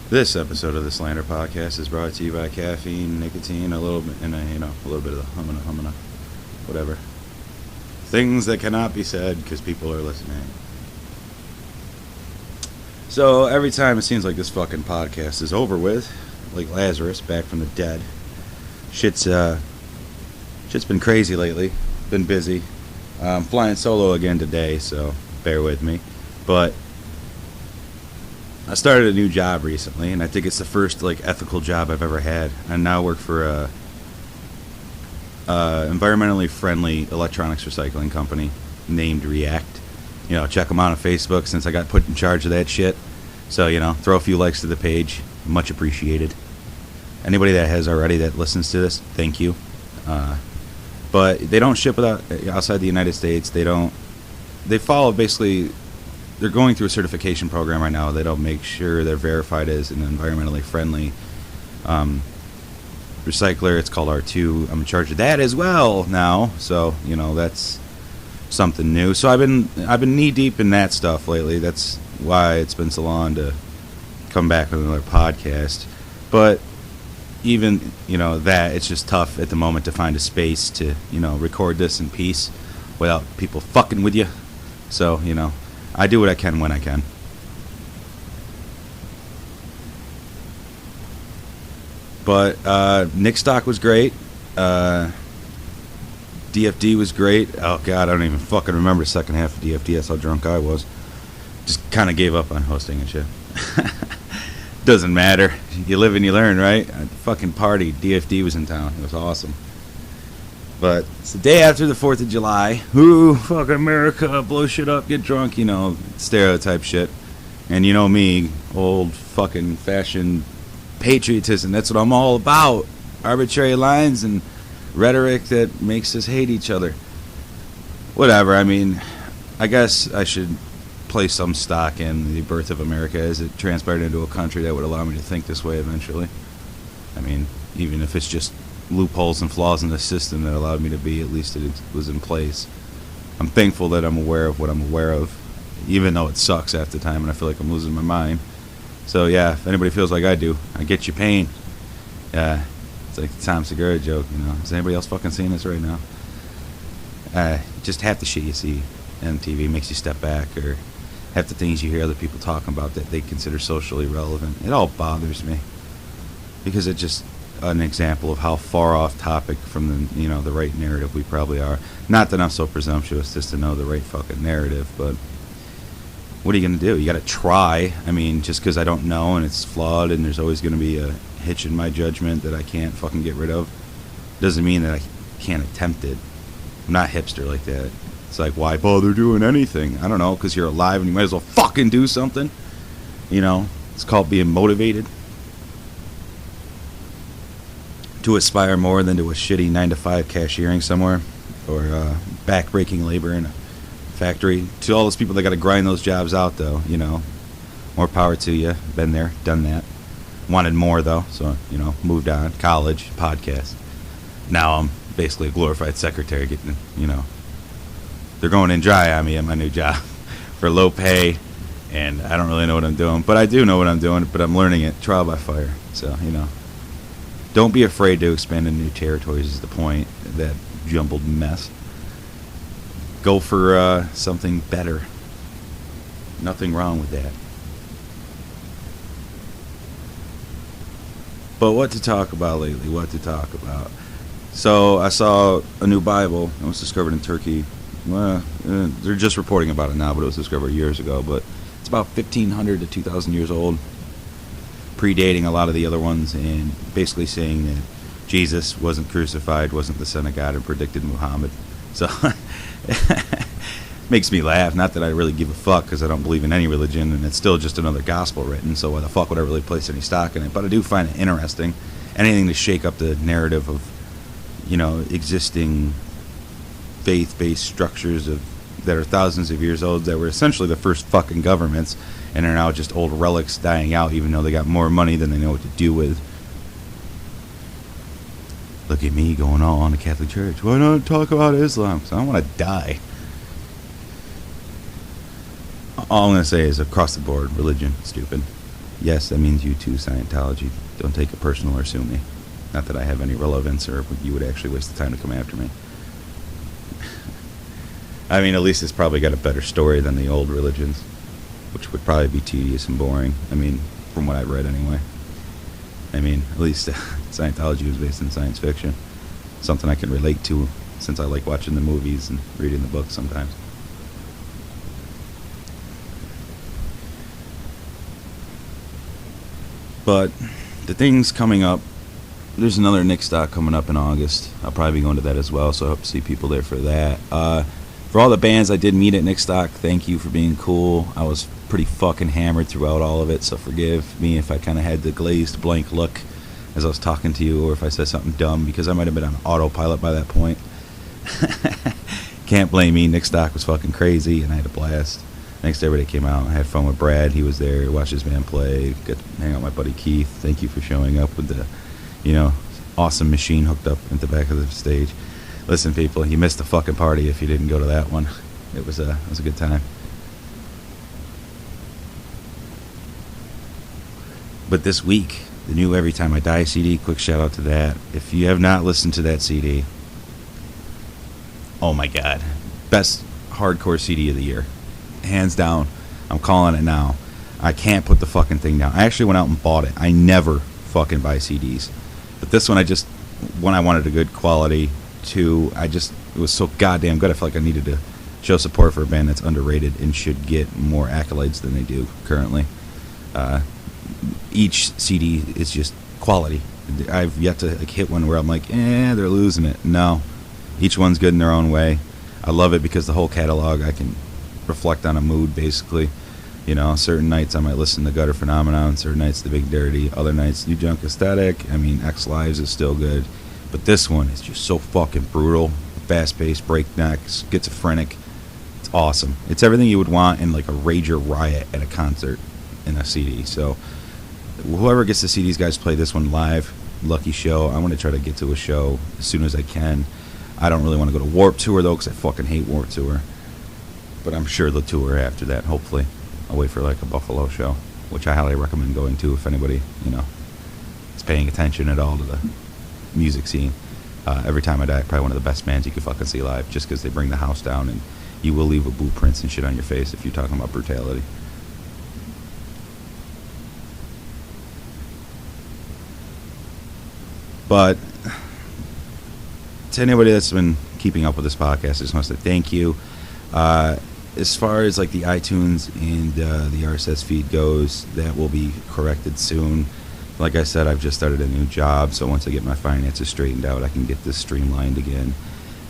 This episode of the Slander podcast is brought to you by caffeine, nicotine, a little bit, and a little bit of the humana, whatever. Things that cannot be said because people are listening. So every time it seems like this fucking podcast is over with, like Lazarus back from the dead, shit's been crazy lately. Been busy. I'm flying solo again today, so bear with me. But I started a new job recently, and I think it's the first ethical job I've ever had. I now work for a environmentally friendly electronics recycling company named React. Check them out on Facebook since I got put in charge of that shit. So throw a few likes to the page, much appreciated. Anybody that has already that listens to this, thank you. But they don't ship outside the United States. They follow basically. They're going through a certification program right now. They don't make sure they're verified as an environmentally friendly recycler. It's called R2. I'm in charge of that as well now. So that's something new. So I've been knee deep in that stuff lately. That's why it's been so long to come back with another podcast. But even that, it's just tough at the moment to find a space to record this in peace without people fucking with you. So I do what I can when I can. But Nick Stock was great. DFD was great. Oh god, I don't even fucking remember the second half of DFD. That's how drunk I was. Just kind of gave up on hosting and shit. Doesn't matter. You live and you learn, right? I fucking partied. DFD was in town. It was awesome. But it's the day after the 4th of July. Ooh, fucking America, blow shit up, get drunk, stereotype shit. And me, old fucking fashioned patriotism. That's what I'm all about. Arbitrary lines and rhetoric that makes us hate each other. Whatever, I guess I should place some stock in the birth of America as it transpired into a country that would allow me to think this way eventually. Even if it's just loopholes and flaws in the system that allowed me to be, at least it was in place. I'm thankful that I'm aware of what I'm aware of, even though it sucks half the time and I feel like I'm losing my mind. So yeah, if anybody feels like I do, I get your pain. Yeah, it's like the Tom Segura joke, Is anybody else fucking seeing this right now? Just half the shit you see on TV makes you step back, or half the things you hear other people talking about that they consider socially relevant. It all bothers me because it's just an example of how far off topic from the right narrative we probably are. Not that I'm so presumptuous just to know the right fucking narrative, but what are you gonna do? You gotta try. Just because I don't know and it's flawed and there's always gonna be a hitch in my judgment that I can't fucking get rid of, doesn't mean that I can't attempt it. I'm not hipster like that. It's like, why bother doing anything? I don't know, because you're alive and you might as well fucking do something. It's called being motivated. To aspire more than to a shitty 9-to-5 cashiering somewhere, or back-breaking labor in a factory. To all those people that got to grind those jobs out, though, more power to you. Been there, done that. Wanted more, though, so, moved on. College, podcast. Now I'm basically a glorified secretary getting, they're going in dry on me at my new job for low pay, and I don't really know what I'm doing. But I do know what I'm doing, but I'm learning it, trial by fire. So, don't be afraid to expand into new territories is the point, that jumbled mess. Go for something better. Nothing wrong with that. But what to talk about lately? So I saw a new Bible. It was discovered in Turkey. Well, they're just reporting about it now, but it was discovered years ago. But it's about 1,500 to 2,000 years old, predating a lot of the other ones, and basically saying that Jesus wasn't crucified, wasn't the Son of God, and predicted Muhammad. So makes me laugh. Not that I really give a fuck, because I don't believe in any religion, and it's still just another gospel written, so why the fuck would I really place any stock in it? But I do find it interesting. Anything to shake up the narrative of, existing faith-based structures that are thousands of years old, that were essentially the first fucking governments, and are now just old relics dying out, even though they got more money than they know what to do with. Look at me going all on the Catholic Church. Why not talk about Islam? Because I don't want to die. All I'm going to say is, across the board, religion, stupid. Yes, that means you too, Scientology. Don't take it personal or sue me. Not that I have any relevance or you would actually waste the time to come after me. I mean, at least it's probably got a better story than the old religions, which would probably be tedious and boring. I mean, from what I read anyway. I mean, at least Scientology was based in science fiction. Something I can relate to since I like watching the movies and reading the books sometimes. But the things coming up, there's another Nick Stock coming up in August. I'll probably be going to that as well, so I hope to see people there for that. For all the bands I did meet at Nick Stock, thank you for being cool. I was pretty fucking hammered throughout all of it, so forgive me if I kind of had the glazed blank look as I was talking to you, or if I said something dumb, because I might have been on autopilot by that point. Can't blame me. Nick Stock was fucking crazy, and I had a blast. Thanks to everybody that came out. I had fun with Brad. He was there. Watched his band play. Got to hang out with my buddy Keith. Thank you for showing up with the, awesome machine hooked up at the back of the stage. Listen, people, you missed the fucking party if you didn't go to that one. It was a good time. But this week, the new Every Time I Die CD, quick shout out to that. If you have not listened to that CD, oh my god, best hardcore CD of the year. Hands down, I'm calling it now. I can't put the fucking thing down. I actually went out and bought it. I never fucking buy CDs. But this one, one, I wanted a good quality. Two, it was so goddamn good. I felt like I needed to show support for a band that's underrated and should get more accolades than they do currently. Each CD is just quality. I've yet to hit one where I'm like, they're losing it. No. Each one's good in their own way. I love it because the whole catalog, I can reflect on a mood, basically. Certain nights I might listen to Gutter Phenomenon, certain nights The Big Dirty, other nights New Junk Aesthetic. I mean, X Lives is still good. But this one is just so fucking brutal, fast-paced, breakneck, schizophrenic. It's awesome. It's everything you would want in like a Rager Riot at a concert in a CD. So whoever gets to see these guys play this one live, lucky show. I want to try to get to a show as soon as I can. I don't really want to go to Warped Tour, though, because I fucking hate Warped Tour. But I'm sure the tour after that, hopefully. I'll wait for like a Buffalo show, which I highly recommend going to if anybody, is paying attention at all to the music scene. Every Time I Die, probably one of the best bands you can fucking see live, just because they bring the house down and you will leave with blueprints and shit on your face if you're talking about brutality. But to anybody that's been keeping up with this podcast, I just want to say thank you. As far as like the iTunes and the RSS feed goes, that will be corrected soon. Like I said, I've just started a new job, so once I get my finances straightened out, I can get this streamlined again.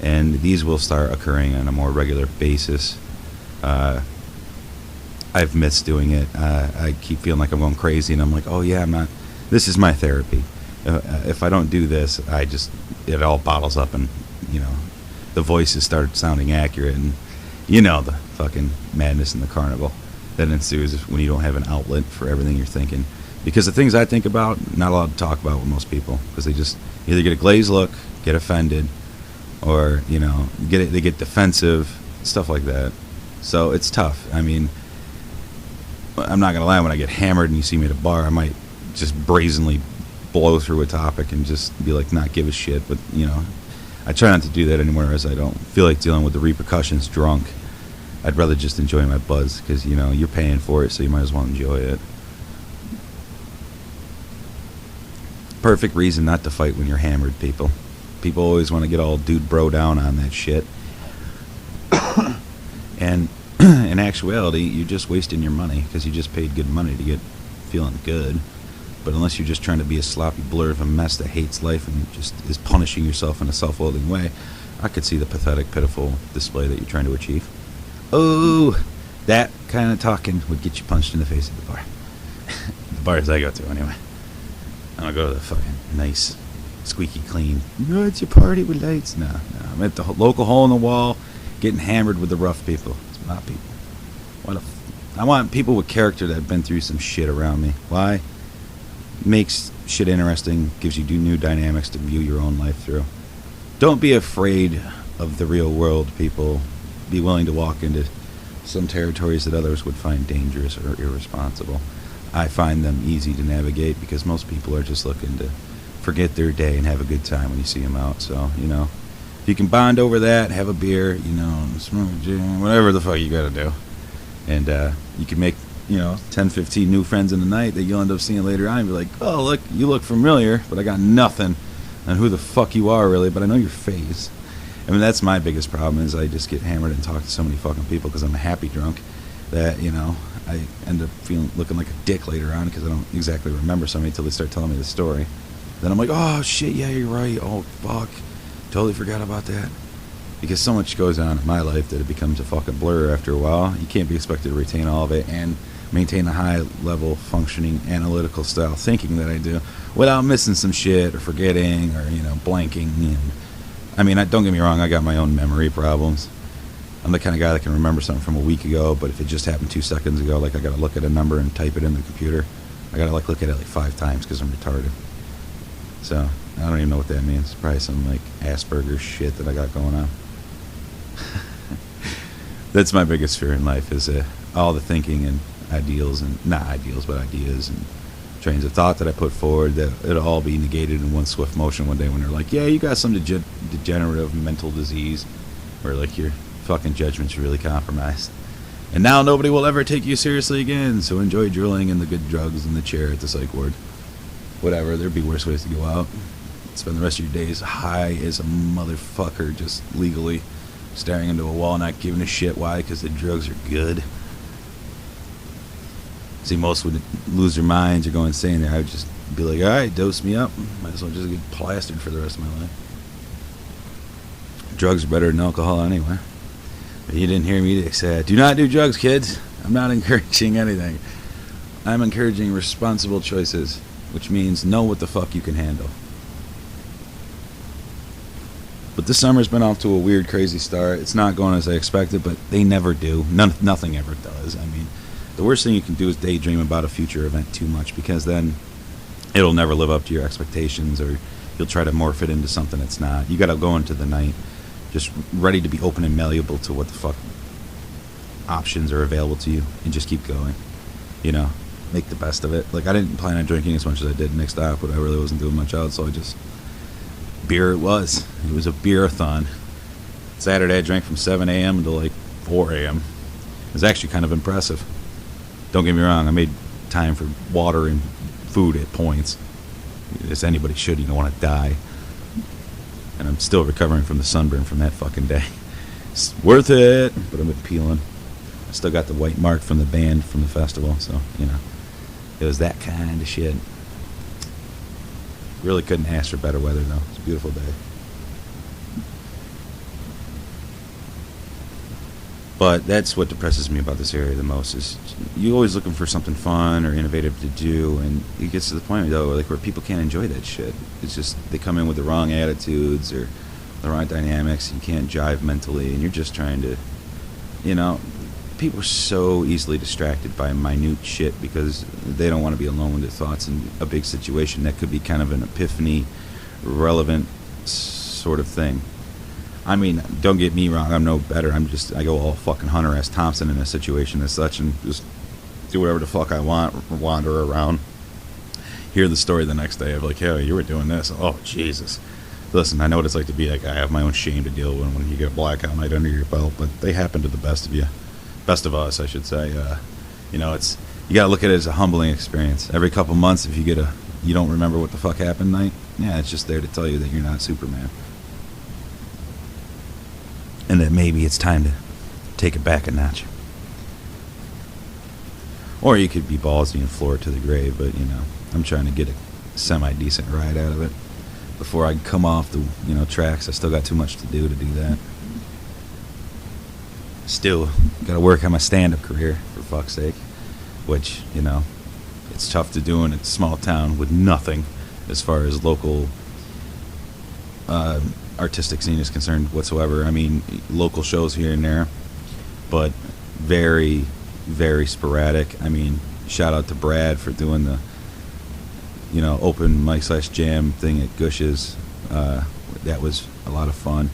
And these will start occurring on a more regular basis. I've missed doing it. I keep feeling like I'm going crazy, and I'm like, oh yeah, I'm not. This is my therapy. If I don't do this, it all bottles up, and the voices start sounding accurate, and the fucking madness in the carnival that ensues when you don't have an outlet for everything you're thinking. Because the things I think about, not allowed to talk about with most people, because they just either get a glazed look, get offended, or they get defensive, stuff like that. So it's tough. I mean, I'm not gonna lie. When I get hammered and you see me at a bar, I might just brazenly blow through a topic and just be like, not give a shit. But I try not to do that anymore, as I don't feel like dealing with the repercussions drunk. I'd rather just enjoy my buzz, because you're paying for it, so you might as well enjoy it. Perfect reason not to fight when you're hammered, people. People always want to get all dude bro down on that shit. And in actuality, you're just wasting your money, because you just paid good money to get feeling good. But unless you're just trying to be a sloppy blur of a mess that hates life and just is punishing yourself in a self-loathing way, I could see the pathetic, pitiful display that you're trying to achieve. Oh, that kind of talking would get you punched in the face at the bar. The bars I go to, anyway. I don't go to the fucking nice, squeaky clean, it's your party with lights. No, I'm at the local hole in the wall, getting hammered with the rough people. It's my people. I want people with character that have been through some shit around me. Why? Makes shit interesting, gives you new dynamics to view your own life through. Don't be afraid of the real world, people. Be willing to walk into some territories that others would find dangerous or irresponsible. I find them easy to navigate because most people are just looking to forget their day and have a good time when you see them out. So, if you can bond over that, have a beer, smoke a joint, whatever the fuck you gotta do. And you can make, 10, 15 new friends in the night that you'll end up seeing later on and be like, oh, look, you look familiar, but I got nothing on who the fuck you are really, but I know your face. I mean, that's my biggest problem is I just get hammered and talk to so many fucking people because I'm a happy drunk that, I end up looking like a dick later on because I don't exactly remember somebody until they start telling me the story. Then I'm like, oh, shit, yeah, you're right. Oh, fuck. Totally forgot about that. Because so much goes on in my life that it becomes a fucking blur after a while. You can't be expected to retain all of it and maintain a high-level functioning analytical style thinking that I do without missing some shit or forgetting or, blanking. And, I mean, don't get me wrong, I got my own memory problems. I'm the kind of guy that can remember something from a week ago, but if it just happened 2 seconds ago, like I got to look at a number and type it in the computer, I got to look at it 5 times because I'm retarded. So, I don't even know what that means. Probably some, Asperger's shit that I got going on. That's my biggest fear in life is all the thinking and ideals, and not ideals, but ideas and trains of thought that I put forward, that it'll all be negated in one swift motion one day when they're like, yeah, you got some degenerative mental disease, or your fucking judgment's really compromised. And now nobody will ever take you seriously again, so enjoy drilling and the good drugs and the chair at the psych ward. Whatever, there'd be worse ways to go out. Spend the rest of your days high as a motherfucker, just legally staring into a wall, not giving a shit. Why? Because the drugs are good. See, most would lose their minds or go insane there. I would just be like, all right, dose me up. Might as well just get plastered for the rest of my life. Drugs are better than alcohol anyway. But you didn't hear me say, do not do drugs, kids. I'm not encouraging anything. I'm encouraging responsible choices, which means know what the fuck you can handle. But this summer's been off to a weird, crazy start. It's not going as I expected, but they never do. Nothing ever does. I mean, the worst thing you can do is daydream about a future event too much, because then it'll never live up to your expectations, or you'll try to morph it into something it's not. You got to go into the night just ready to be open and malleable to what the fuck options are available to you, and just keep going. Make the best of it. I didn't plan on drinking as much as I did next stop, but I really wasn't doing much out, so I just... beer it was. It was a beer-a-thon. Saturday I drank from 7 a.m. to 4 a.m. It was actually kind of impressive. Don't get me wrong, I made time for water and food at points. As anybody should, you don't want to die. And I'm still recovering from the sunburn from that fucking day. It's worth it, but I've been peeling. I still got the white mark from the band from the festival, so, it was that kind of shit. Really couldn't ask for better weather, though. It's a beautiful day. But that's what depresses me about this area the most, is you're always looking for something fun or innovative to do, and it gets to the point, though, where people can't enjoy that shit. It's just they come in with the wrong attitudes or the wrong dynamics. You can't jive mentally, and you're just trying to, people are so easily distracted by minute shit because they don't want to be alone with their thoughts in a big situation that could be kind of an epiphany, relevant sort of thing. I mean, don't get me wrong, I'm no better. I go all fucking Hunter S. Thompson in a situation as such and just do whatever the fuck I want, wander around. Hear the story the next day of hey, you were doing this. Oh, Jesus. Listen, I know what it's like to be that guy. I have my own shame to deal with when you get a blackout night under your belt, but they happen to the best of you. Best of us, I should say. It's you gotta look at it as a humbling experience. Every couple months, if you get you don't remember what the fuck happened night, yeah, it's just there to tell you that you're not Superman. And that maybe it's time to take it back a notch. Or you could be ballsy and floor it to the grave, but, I'm trying to get a semi-decent ride out of it before I come off the, tracks. I still got too much to do that. Still got to work on my stand-up career, for fuck's sake, which, it's tough to do in a small town with nothing as far as local artistic scene is concerned whatsoever. I mean, local shows here and there, but very, very sporadic. I mean, shout out to Brad for doing the, open mic / jam thing at Gush's. That was a lot of fun.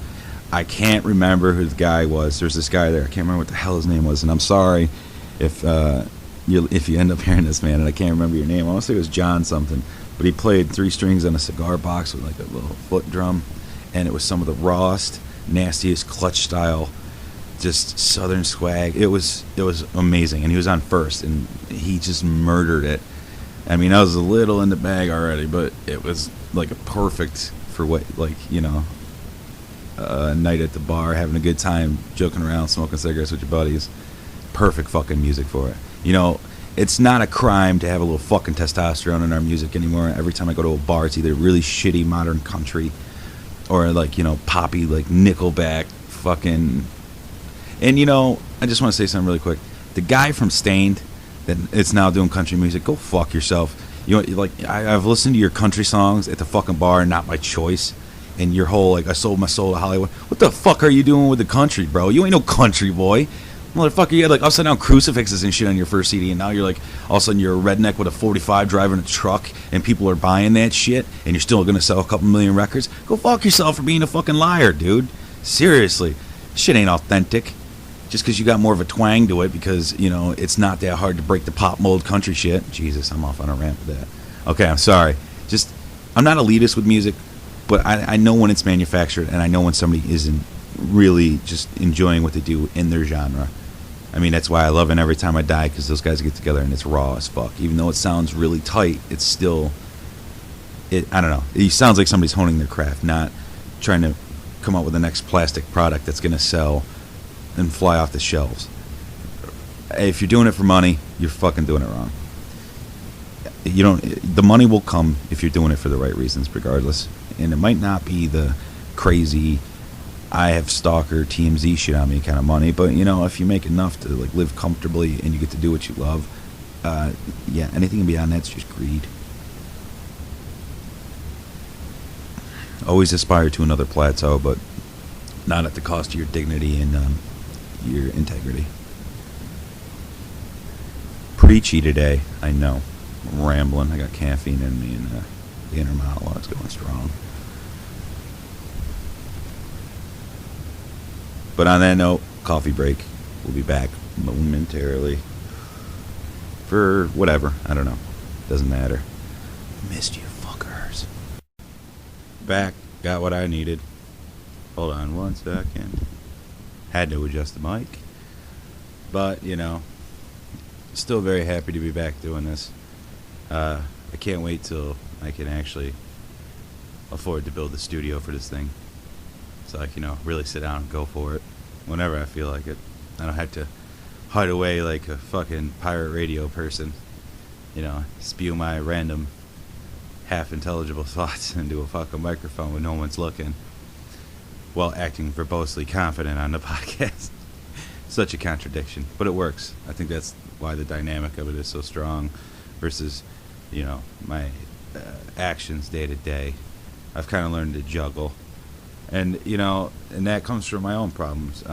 I can't remember who the guy was. There's this guy there. I can't remember what the hell his name was, and I'm sorry if if you end up hearing this, man, and I can't remember your name, I want to say it was John something, but he played 3 strings on a cigar box with like a little foot drum, and it was some of the rawest, nastiest clutch style, just southern swag. It was amazing, and he was on first, and he just murdered it. I mean, I was a little in the bag already, but it was like a perfect for what, like, you know, a night at the bar, having a good time, joking around, smoking cigarettes with your buddies. Perfect fucking music for it. You know, it's not a crime to have a little fucking testosterone in our music anymore. Every time I go to a bar, it's either really shitty modern country or, like, you know, poppy, like Nickelback fucking. And, you know, I just want to say something really quick. The guy from Stained that it's now doing country music, go fuck yourself. You know, like, I've listened to your country songs at the fucking bar, not by choice. And your whole, like, I sold my soul to Hollywood. What the fuck are you doing with the country, bro? You ain't no country boy. Motherfucker, you had, like, upside down crucifixes and shit on your first CD, and now you're, like, all of a sudden you're a redneck with a 45 driving a truck, and people are buying that shit, and you're still going to sell a couple million records? Go fuck yourself for being a fucking liar, dude. Seriously. Shit ain't authentic. Just because you got more of a twang to it, because, you know, it's not that hard to break the pop mold country shit. Jesus, I'm off on a rant with that. Okay, I'm sorry. Just, I'm not elitist with music, but I know when it's manufactured, and I know when somebody isn't really just enjoying what they do in their genre. I mean, that's why I love it Every Time I Die, because those guys get together and it's raw as fuck. Even though it sounds really tight, it's still, I don't know. It sounds like somebody's honing their craft, not trying to come up with the next plastic product that's going to sell and fly off the shelves. If you're doing it for money, you're fucking doing it wrong. The money will come if you're doing it for the right reasons, regardless. And it might not be the crazy, I have stalker TMZ shit on me kind of money, but, you know, if you make enough to, like, live comfortably and you get to do what you love, yeah, anything beyond that's just greed. Always aspire to another plateau, but not at the cost of your dignity and your integrity. Preachy today, I know. I'm rambling. I got caffeine in me, and the inner monologue's going strong. But on that note, coffee break. We'll be back momentarily. For whatever. I don't know. Doesn't matter. Missed you fuckers. Back. Got what I needed. Hold on 1 second. Had to adjust the mic. But, you know, still very happy to be back doing this. I can't wait till I can actually afford to build the studio for this thing. So I can, you know, really sit down and go for it whenever I feel like it. I don't have to hide away like a fucking pirate radio person. You know, spew my random half-intelligible thoughts into a fucking microphone when no one's looking, while acting verbosely confident on the podcast. Such a contradiction, but it works. I think that's why the dynamic of it is so strong versus, you know, my actions day to day. I've kind of learned to juggle. And, you know, and that comes from my own problems.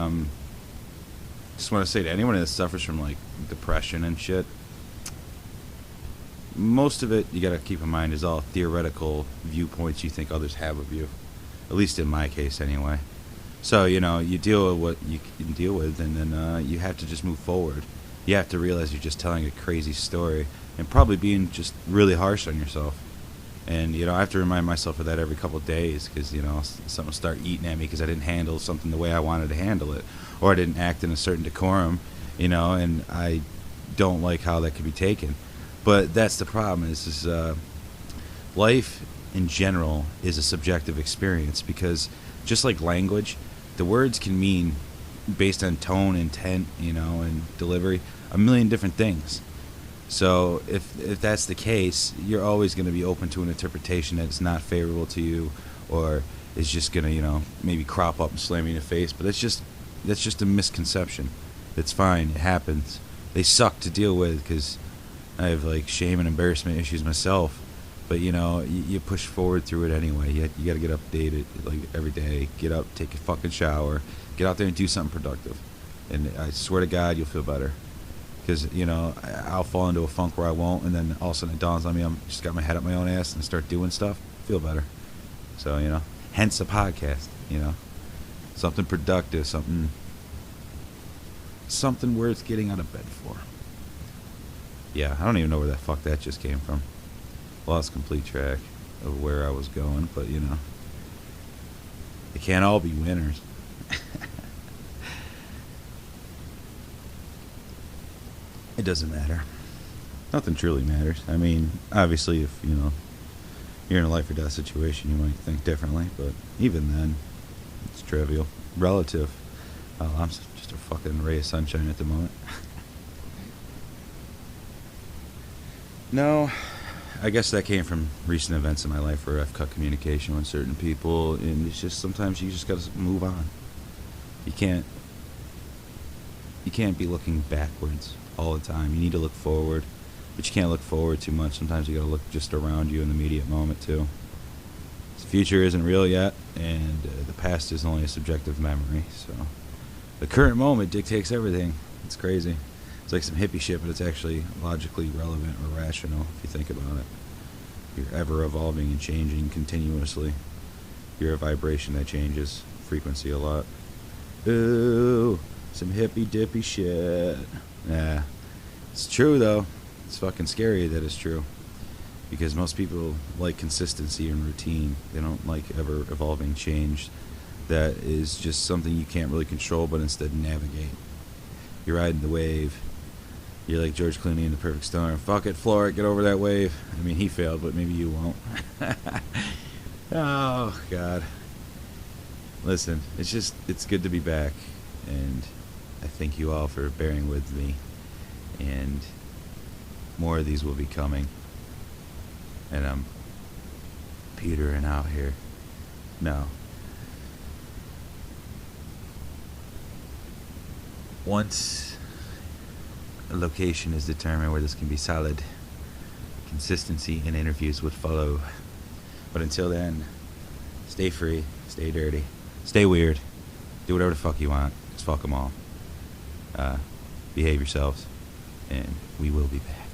Just want to say to anyone that suffers from, like, depression and shit, most of it, you got to keep in mind, is all theoretical viewpoints you think others have of you. At least in my case, anyway. So, you know, you deal with what you can deal with, and then you have to just move forward. You have to realize you're just telling a crazy story and probably being just really harsh on yourself. And, you know, I have to remind myself of that every couple of days because, you know, something will start eating at me because I didn't handle something the way I wanted to handle it, or I didn't act in a certain decorum, you know, and I don't like how that could be taken. But that's the problem is life in general is a subjective experience because just like language, the words can mean, based on tone, intent, you know, and delivery, a million different things. So if that's the case, you're always going to be open to an interpretation that's not favorable to you, or is just going to, you know, maybe crop up and slam you in the face. But that's just a misconception. It's fine. It happens. They suck to deal with because I have, like, shame and embarrassment issues myself. But, you know, you push forward through it anyway. You got to get updated, like, every day. Get up, take a fucking shower, get out there and do something productive. And I swear to God, you'll feel better. Because, you know, I'll fall into a funk where I won't, and then all of a sudden it dawns on me, I'm just got my head up my own ass and start doing stuff. Feel better. So, you know, hence a podcast, you know. Something productive, something worth getting out of bed for. Yeah, I don't even know where the fuck that just came from. Lost complete track of where I was going, but you know, they can't all be winners. It doesn't matter. Nothing truly matters. I mean, obviously, if you know you're in a life or death situation, you might think differently, but even then, it's trivial, relative. I'm just a fucking ray of sunshine at the moment. No, I guess that came from recent events in my life where I've cut communication with certain people, and it's just sometimes you just gotta move on. You can't be looking backwards all the time. You need to look forward, but you can't look forward too much. Sometimes you gotta look just around you in the immediate moment too. The future isn't real yet, and the past is only a subjective memory. So the current moment dictates everything. It's crazy. It's like some hippie shit, but it's actually logically relevant or rational if you think about it. You're ever evolving and changing continuously. You're a vibration that changes frequency a lot. Ooh, some hippie dippy shit. Nah, it's true though. It's fucking scary that it's true. Because most people like consistency and routine. They don't like ever evolving change. That is just something you can't really control, but instead navigate. You're riding the wave. You're like George Clooney in The Perfect Storm. Fuck it, floor it, get over that wave. I mean, he failed, but maybe you won't. Oh, God. Listen, it's good to be back. And I thank you all for bearing with me. And more of these will be coming. And I'm petering out here. No. Once a location is determined where this can be solid, consistency in interviews would follow. But until then, stay free, stay dirty, stay weird, do whatever the fuck you want. Just fuck them all. Behave yourselves, and we will be back.